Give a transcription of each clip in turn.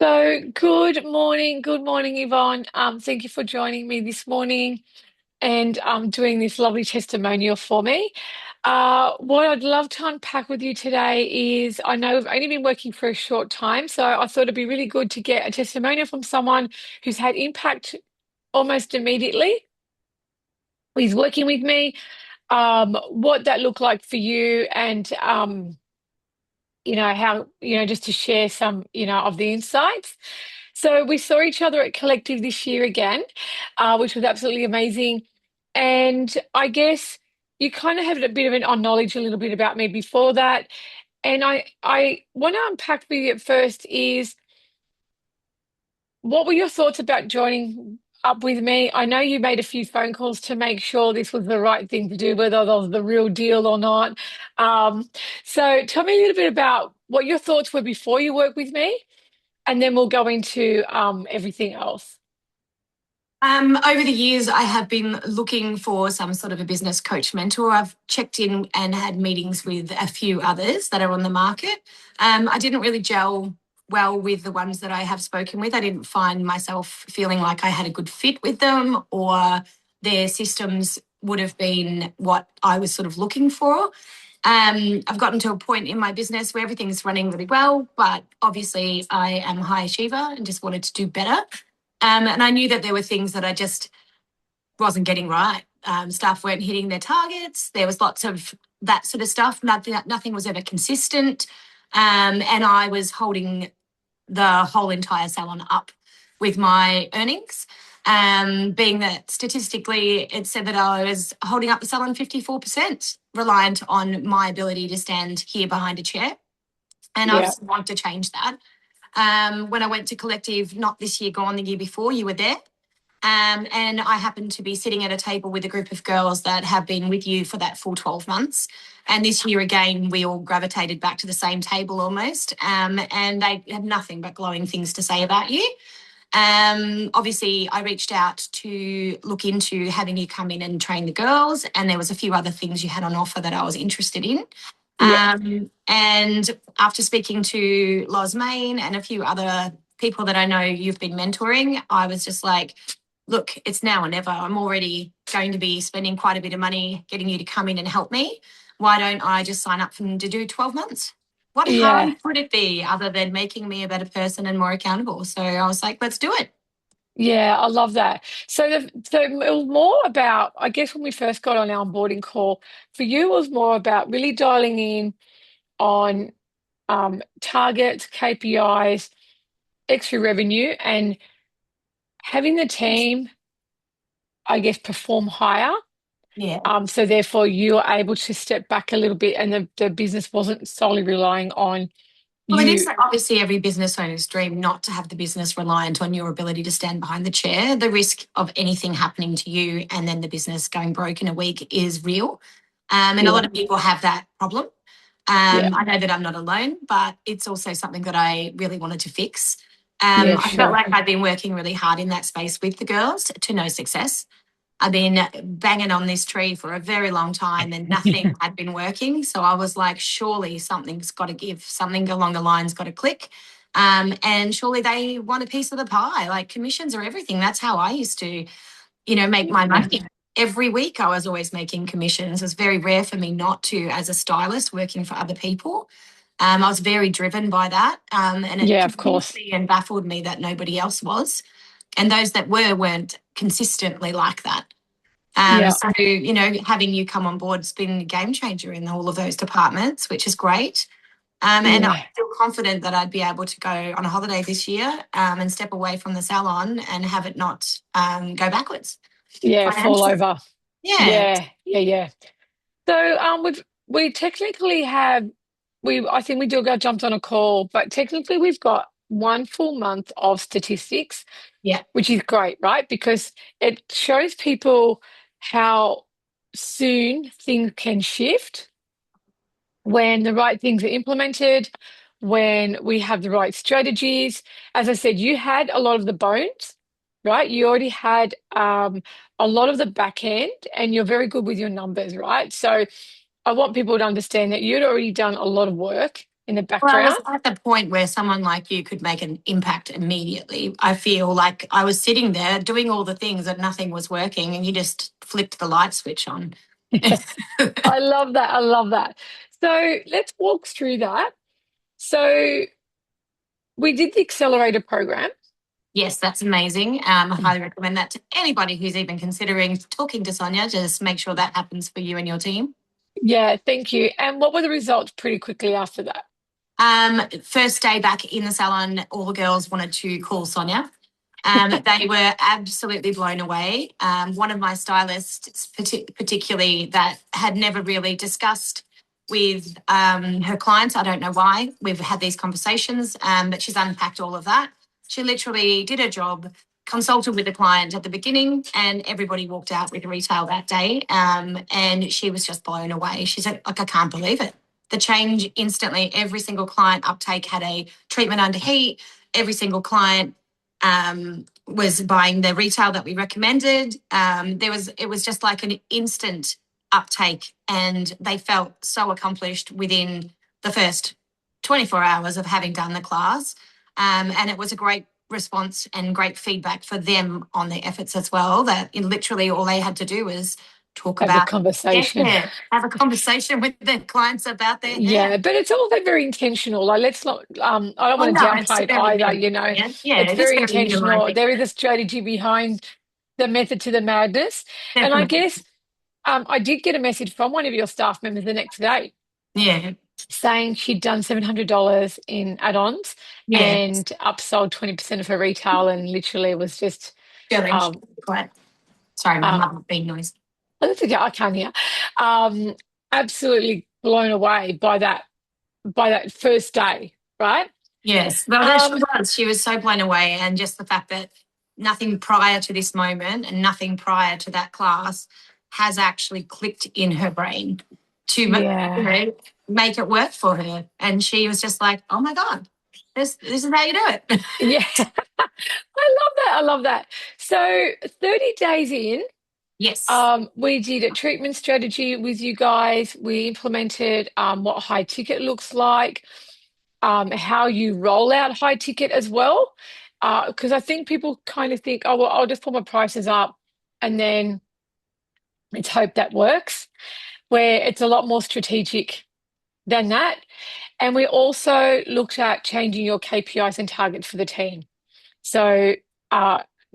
So, good morning, Yvonne. Thank you for joining me this morning and doing this lovely testimonial for me. What I'd love to unpack with you today is I know we've only been working for a short time, so I thought it'd be really good to get a testimonial from someone who's had impact almost immediately. Who's working with me, what that looked like for you, and how, just to share some, of the insights. So we saw each other at Collective this year again, which was absolutely amazing. And I guess you kind of have a bit of an knowledge a little bit about me before that. And I want to unpack with you at first is what were your thoughts about joining up with me? I know you made a few phone calls to make sure this was the right thing to do, whether that was the real deal or not. Um, so tell me a little bit about what your thoughts were before you worked with me, and then we'll go into everything else. Over the years, I have been looking for some sort of a business coach mentor. I've checked in and had meetings with a few others that are on the market. I didn't really gel well with the ones that I have spoken with. I didn't find myself feeling like I had a good fit with them, or their systems would have been what I was sort of looking for. I've gotten to a point in my business where everything's running really well, but obviously I am a high achiever and just wanted to do better. And I knew that there were things that I just wasn't getting right. Staff weren't hitting their targets. There was lots of that sort of stuff. Nothing was ever consistent. And I was holding the whole entire salon up with my earnings. Being that statistically it said that I was holding up the salon 54%, reliant on my ability to stand here behind a chair. And I Yeah. just want to change that. When I went to Collective, not this year, gone the year before, you were there. And I happened to be sitting at a table with a group of girls that have been with you for that full 12 months. And this year again, we all gravitated back to the same table almost. And they had nothing but glowing things to say about you. Obviously, I reached out to look into having you come in and train the girls, and there was a few other things you had on offer that I was interested in. Yeah. And after speaking to Loz Main and a few other people that I know you've been mentoring, I was just like, look, it's now or never. I'm already going to be spending quite a bit of money getting you to come in and help me. Why don't I just sign up for them to do 12 months? What Yeah. harm could it be other than making me a better person and more accountable? So I was like, let's do it. Yeah, I love that. So it was more about, I guess when we first got on our onboarding call, for you it was more about really dialing in on targets, KPIs, extra revenue, and having the team, I guess, perform higher. Yeah. So therefore you were able to step back a little bit and the business wasn't solely relying on Well, it is you. obviously every business owner's dream not to have the business reliant on your ability to stand behind the chair. The risk of anything happening to you and then the business going broke in a week is real. And a Yeah. lot of people have that problem. Yeah. I know that I'm not alone, but it's also something that I really wanted to fix. Yeah, I felt sure. like I'd been working really hard in that space with the girls to no success. I've been banging on this tree for a very long time and nothing had been working. So I was like, surely something's got to give, something along the line's got to click. And surely they want a piece of the pie. Like commissions are everything. That's how I used to, make my Yeah. money. Every week I was always making commissions. It was very rare for me not to as a stylist working for other people. I was very driven by that. And it Yeah, of confused course. me and baffled me that nobody else was. And those that weren't consistently like that. Yeah. So, having you come on board has been a game changer in all of those departments, which is great. And I Yeah. feel confident that I'd be able to go on a holiday this year and step away from the salon and have it not go backwards Yeah, fall financially. over. Yeah. Yeah. Yeah, yeah. So we technically have we I think we do got jumped on a call, but technically we've got one full month of statistics, Yeah. which is great, right? Because it shows people how soon things can shift when the right things are implemented, when we have the right strategies. As I said, you had a lot of the bones, right? You already had a lot of the back end, and you're very good with your numbers, right? So I want people to understand that you'd already done a lot of work. in the Well, I was background. at the point where someone like you could make an impact immediately. I feel like I was sitting there doing all the things and nothing was working, and you just flipped the light switch on. I love that. I love that. So let's walk through that. So we did the accelerator program. Yes, that's amazing. I highly recommend that to anybody who's even considering talking to Sonia. Just make sure that happens for you and your team. Yeah, thank you. And what were the results pretty quickly after that? First day back in the salon, all the girls wanted to call Sonia. They were absolutely blown away. One of my stylists, particularly, that had never really discussed with her clients. I don't know why. We've had these conversations, but she's unpacked all of that. She literally did her job, consulted with the client at the beginning, and everybody walked out with retail that day. And she was just blown away. She said, like, I can't believe it. The change instantly. Every single client uptake had a treatment under heat. Every single client was buying the retail that we recommended. It was just like an instant uptake, and they felt so accomplished within the first 24 hours of having done the class. And it was a great response and great feedback for them on their efforts as well. That literally all they had to do was talk Have a about conversation. hair, have a conversation with their clients about their hair. Yeah, but it's also very intentional. Like, let's not, I don't Oh want to no, it's downplay it very, either, very, you know. yeah, yeah, It's it is very very intentional. humanising, There is a strategy behind the method to the madness. And I definitely. guess I did get a message from one of your staff members the next day Yeah, saying she'd done $700 in add-ons yeah. and upsold 20% of her retail, and literally was just, Sterling, um, quiet. Sorry, my uh, mother being noisy. I don't think I can hear, um, absolutely blown away by that first day, right? Yes, well, there she Um, was. She was so blown away, and just the fact that nothing prior to this moment and nothing prior to that class has actually clicked in her brain to you yeah, know make it work for her, and she was just like, "Oh my god, this is how you do it." yeah. I love that. I love that. So 30 days in, Yes. we did a treatment strategy with you guys. We implemented what high ticket looks like, how you roll out high ticket as well. Because I think people kind of think, oh, well, I'll just put my prices up and then let's hope that works, where it's a lot more strategic than that. And we also looked at changing your KPIs and targets for the team. So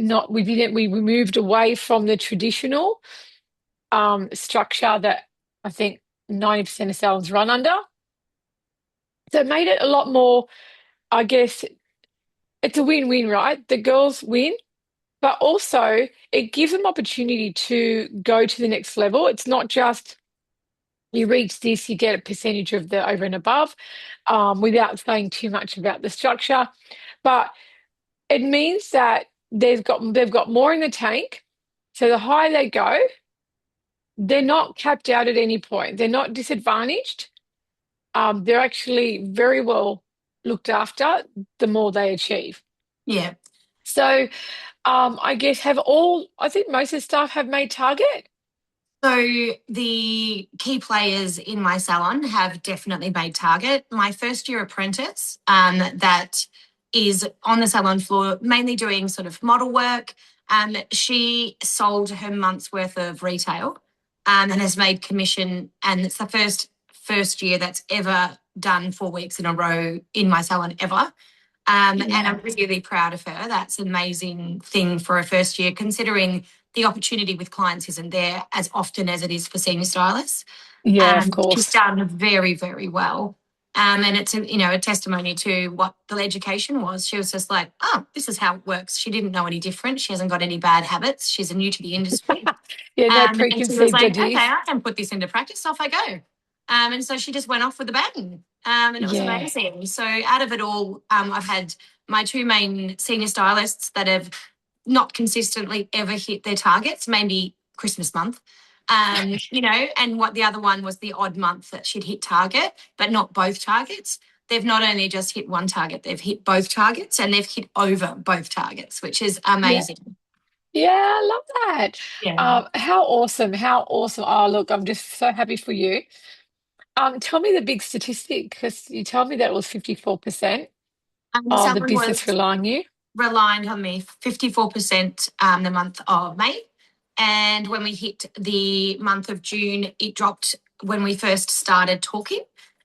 not we moved away from the traditional structure that I think 90% of salons run under. So it made it a lot more, I guess it's a win-win, right? The girls win, but also it gives them opportunity to go to the next level. It's not just you reach this, you get a percentage of the over and above, without saying too much about the structure. But it means that they've got more in the tank. So the higher they go, they're not capped out at any point. They're not disadvantaged. They're actually very well looked after the more they achieve. Yeah. So I guess I think most of the staff have made target. So the key players in my salon have definitely made target. My first year apprentice, that is on the salon floor, mainly doing sort of model work. She sold her month's worth of retail, and has made commission. And it's the first year that's ever done 4 weeks in a row in my salon ever. And Yeah. I'm really proud of her. That's an amazing thing for a first year, considering the opportunity with clients isn't there as often as it is for senior stylists. Yeah, of She's course. done very, very well. And it's a testimony to what the education was. She was just like, oh, this is how it works. She didn't know any different. She hasn't got any bad habits. She's new to the industry. Yeah, no And she was preconceived like, okay, ideas. I can put this into practice. Off I go. And so she just went off with a bang. And it was Yeah. amazing. So out of it all, I've had my two main senior stylists that have not consistently ever hit their targets, maybe Christmas month. And what the other one was the odd month that she'd hit target, but not both targets. They've not only just hit one target, they've hit both targets, and they've hit over both targets, which is Yeah. amazing. Yeah, I love that. Yeah. How awesome. How awesome. Oh, look, I'm just so happy for you. Tell me the big statistic because you told me that it was 54% of the Salon business was relying on you. reliant on me 54% the month of May. And when we hit the month of June, it dropped when we first started talking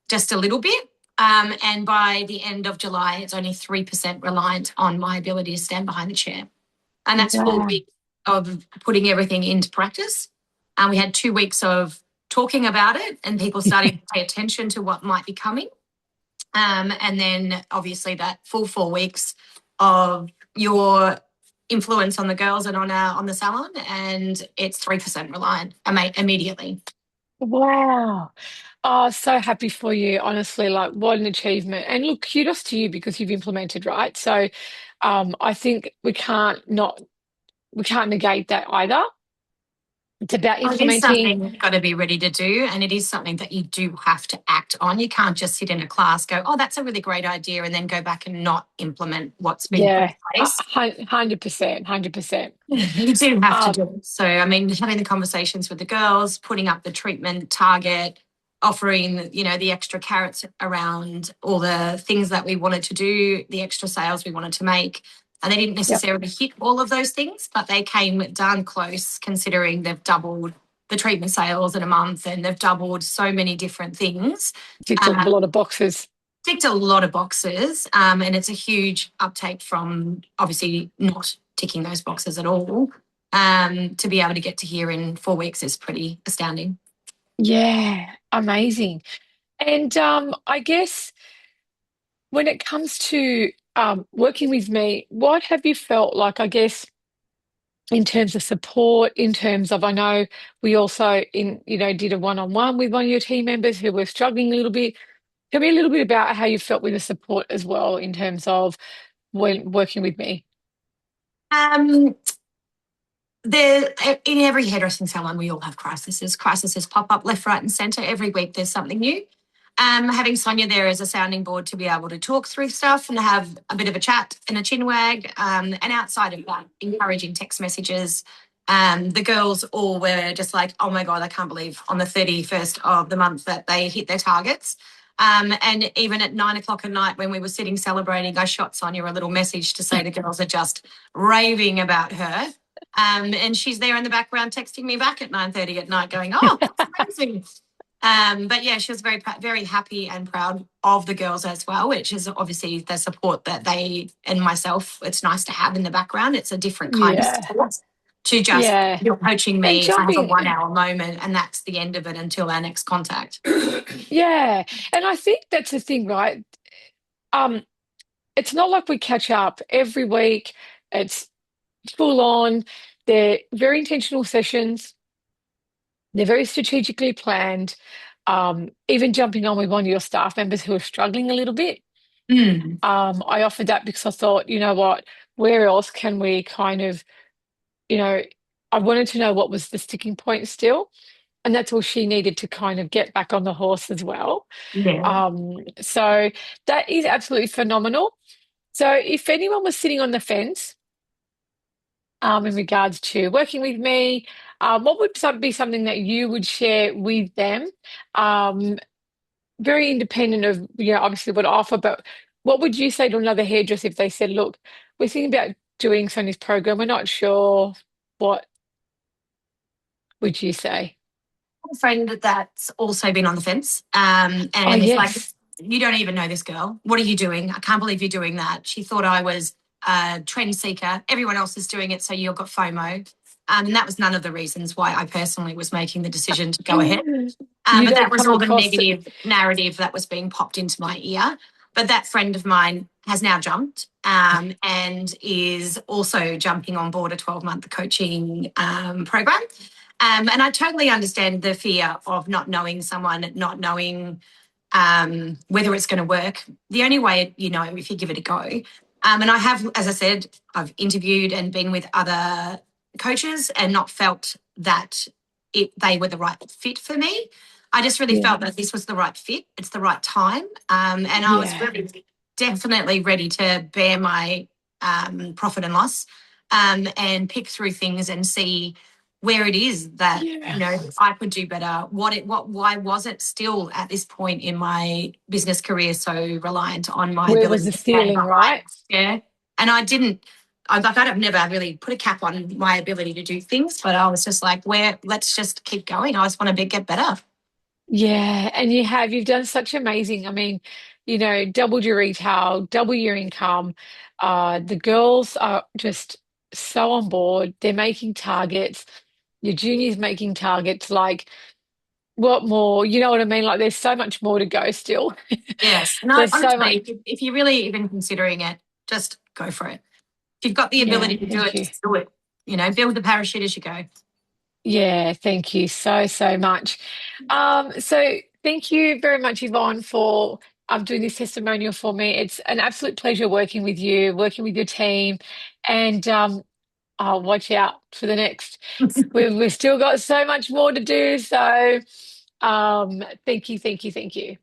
just a little bit. And by the end of July, it's only 3% reliant on my ability to stand behind the chair. And that's 4 weeks Wow. of putting everything into practice. And we had 2 weeks of talking about it and people starting to pay attention to what might be coming. And then obviously that full 4 weeks of your influence on the girls and on the salon, and it's 3% reliant immediately. Wow. Oh, so happy for you. Honestly, like what an achievement. And look, kudos to you because you've implemented, right? So I think we can't negate that either. It's about Well, it is implementing. something you've got to be ready to do, and it is something that you do have to act on. You can't just sit in a class, go, "Oh, that's a really great idea," and then go back and not implement what's been put in Yeah, place. 100%, 100%. You do have to Um, do it. So, I mean, having the conversations with the girls, putting up the treatment target, offering, the extra carrots around all the things that we wanted to do, the extra sales we wanted to make. And they didn't yep, necessarily hit all of those things, but they came darn close considering they've doubled the treatment sales in a month and they've doubled so many different things. ticked a Um, lot of boxes. Ticked a lot of boxes, and it's a huge uptake from obviously not ticking those boxes at all. To be able to get to here in 4 weeks is pretty astounding. Yeah, amazing. And I guess when it comes to working with me, what have you felt like, I guess, in terms of support, in terms of, I know we also did a one-on-one with one of your team members who were struggling a little bit. Tell me a little bit about how you felt with the support as well in terms of when working with me. Um, there in every hairdressing salon, we all have crises. Crises pop up left, right, and centre every week. There's something new. Having Sonia there as a sounding board to be able to talk through stuff and have a bit of a chat and a chin wag. And outside of that, encouraging text messages. The girls all were just like, oh my God, I can't believe on the 31st of the month that they hit their targets. And even at 9 o'clock at night when we were sitting celebrating, I shot Sonia a little message to say the girls are just raving about her. And she's there in the background texting me back at 9:30 at night going, oh, that's amazing. But yeah, she was very, very happy and proud of the girls as well, which is obviously the support that they and myself, it's nice to have in the background. It's a different kind of Yeah, support to just yeah. you're coaching And me if I have a jumping, 1 hour moment and that's the end of it until our next contact. yeah. And I think that's the thing, right? Um, it's not like we catch up every week. It's full on. They're very intentional sessions. They're very strategically planned. Even jumping on with one of your staff members who are struggling a little bit. Mm, I offered that because I thought, you know what, where else can we kind of, you know, I wanted to know what was the sticking point still. And that's all she needed to kind of get back on the horse as well. yeah. So that is absolutely phenomenal. So if anyone was sitting on the fence, in regards to working with me, what would be something that you would share with them? Um, Very independent of, obviously what I offer, but what would you say to another hairdresser if they said, look, we're thinking about doing Sony's program, we're not sure, what would you say? A friend that's also been on the fence. Oh, And it's like, yes. you don't even know this girl. What are you doing? I can't believe you're doing that. She thought I was a trend seeker. Everyone else is doing it, so you've got FOMO. And that was none of the reasons why I personally was making the decision to go ahead. You But that don't was come all the across, negative narrative that was being popped into my ear. But that friend of mine has now jumped and is also jumping on board a 12-month coaching program. And I totally understand the fear of not knowing someone, not knowing whether it's going to work. The only way you know if you give it a go. And I have, as I said, I've interviewed and been with other coaches and not felt that they were the right fit for me. I just really yeah, felt that this was the right fit. It's the right time. And I was yeah, really definitely ready to bear my profit and loss and pick through things and see where it is that, Yeah. I could do better. Why was it still at this point in my business career so reliant on my Where was ability the to stand ceiling, behind? right? Yeah. And I didn't, I've never really put a cap on my ability to do things, but I was just like, let's just keep going. I just want to get better. Yeah, and you've done such amazing. I mean, doubled your retail, double your income. The girls are just so on board. They're making targets. Your junior's making targets. Like, what more? You know what I mean? Like, there's so much more to go still. Yes. And There's so honestly, much. if you're really even considering it, just go for it. If you've got the Yeah, ability to do thank it, you. just do it. Build the parachute as you go. Yeah, thank you so, so much. So thank you very much, Yvonne, for doing this testimonial for me. It's an absolute pleasure working with you, working with your team, and I'll watch out for the next. We've still got so much more to do. So thank you, thank you, thank you.